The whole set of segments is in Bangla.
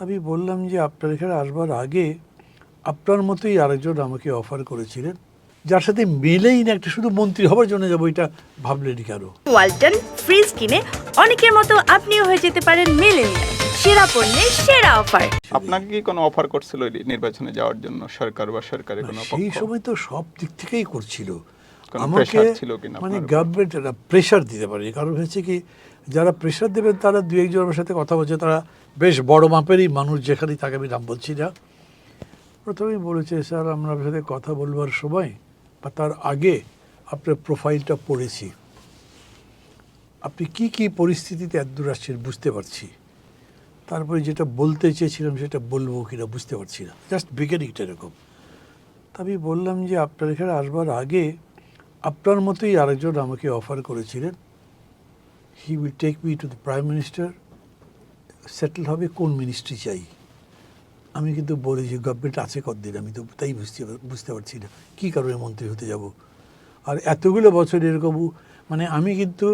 আমি বললাম যে আপনার এখানে আসবার আগে আপনার মতোই আরেকজন আমাকে অফার করেছিলেন, যার সাথে মিলেই না, একটা শুধু মন্ত্রী হবার জন্য যাবো, এটা ভাবলেনই কেন? ওয়ালটন ফ্রিজ কিনে অনেকের মতো আপনিও হয়ে যেতে পারেন মিলেনিয়াল। সেরা পণ্যের সেরা অফার। আপনাকে কি কোনো অফার করছিল এই নির্বাচনে যাওয়ার জন্য সরকার বা সরকারের কোনো সেই পক্ষ? সময় তো সব দিক থেকেই করছিল কোনো আমাকে, প্রেশার ছিল কিনা মানে আপনার উপর? গভর্নমেন্ট প্রেশার দিতে পারেনি। কারণ হচ্ছে কি, যারা প্রেশার দেবেন তারা দু একজনের সাথে কথা বলছে, তারা বেশ বড় মাপেরই মানুষ, যেখানেই থাকে, আমি নাম বলছি না। প্রথমেই বলেছে, স্যার আমরা আপনার সাথে কথা বলবার সময় বা তার আগে আপনার প্রোফাইলটা পড়েছি, আপনি কি কি পরিস্থিতিতে এতদূর আসছেন বুঝতে পারছি, তারপরে যেটা বলতে চেয়েছিলাম সেটা বলবো কিনা বুঝতে পারছি না, জাস্ট বিগিনিংটা এরকম। তা আমি বললাম যে আপনার এখানে আসবার আগে আপনার মতোই আরেকজন আমাকে অফার করেছিলেন, he will take me to the prime minister, settle হবে কোন মিনিস্ট্রি চাই। আমি কিন্তু বলি যে গভর্নমেন্ট আছে কতদিন, আমি তো তাই বুঝতে পারছি না কী কারণে মন্ত্রী হতে যাব। আর এতগুলো বছর এরকম, মানে আমি কিন্তু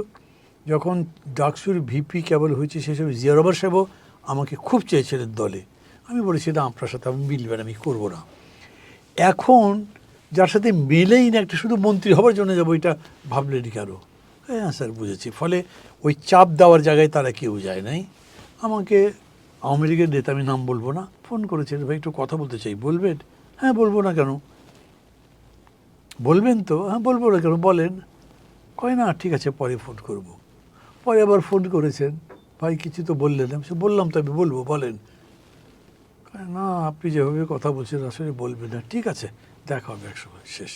যখন ডাকসুর ভিপি কেবল হয়েছে সে সময় জিয়া রহমান সাহেবও আমাকে খুব চেয়েছিলেন দলে। আমি বলেছি না, আপনার সাথে আমি মিলবে না, আমি করবো না। এখন যার সাথে মিলেই না, একটা শুধু মন্ত্রী হবার জন্য যাবো, এটা ভাবলেনই কেন? হ্যাঁ স্যার, বুঝেছি। ফলে ওই চাপ দেওয়ার জায়গায় তারা কেউ যায় নাই। আমাকে আওয়ামী লীগের নেতা, আমি নাম বলবো না, ফোন করেছেন, ভাই একটু কথা বলতে চাই, বলবেন? হ্যাঁ, বলবো না কেন? বলবেন তো? হ্যাঁ, বলবো না কেন, বলেন। কয় না, ঠিক আছে, পরে ফোন করব। পরে আবার ফোন করেছেন, ভাই কিছু তো বললেন। আমি বললাম তো, আমি বলবো, বলেন। কয় না, আপনি যেভাবে কথা বলছেন আসলে বলবেন না। ঠিক আছে, দেখা হবে একসময়, শেষ।